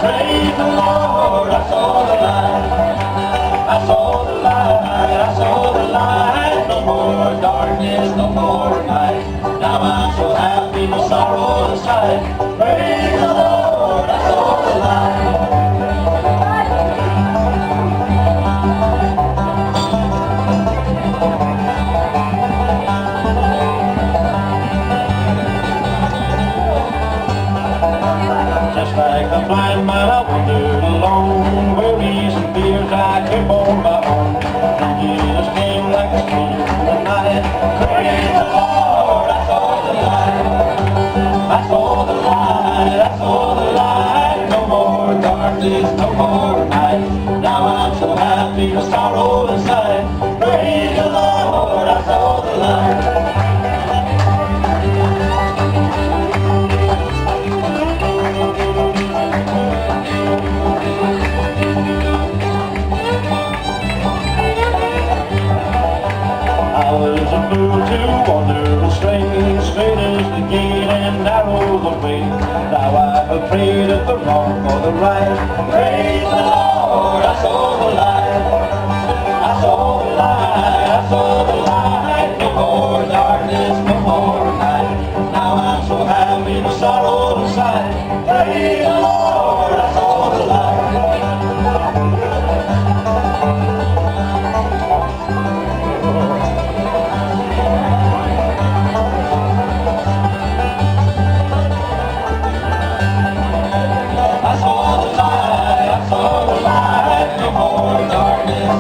Praise the Lord, I saw the light. I saw the light, I saw the light. No more darkness, no more night. Now I'm so happy, no sorrow inside. Praise the Lord, I saw the light. Just like a blind man, I wandered alone, worries and fears I kept on my own. And Jesus came like a stream in the night. Praise the Lord, I saw the light. I saw the light, I saw the light. No more darkness, no more night. Now I'm so happy, no sorrow inside. Praise the Lord, I saw the light. I was a fool to wander astray, straight is the gate and narrow the way. Now I'm afraid of the wrong or the right. Praise the Lord, I saw the light. I saw the light, I saw the light. No more darkness, no more night. Now I'm so happy, no sorrow inside. Praise the Lord, I saw the light.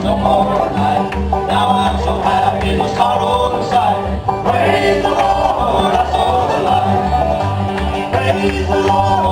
No more night. Now I'm so happy, no sorrow inside. Praise the Lord, I saw the light. Praise the Lord.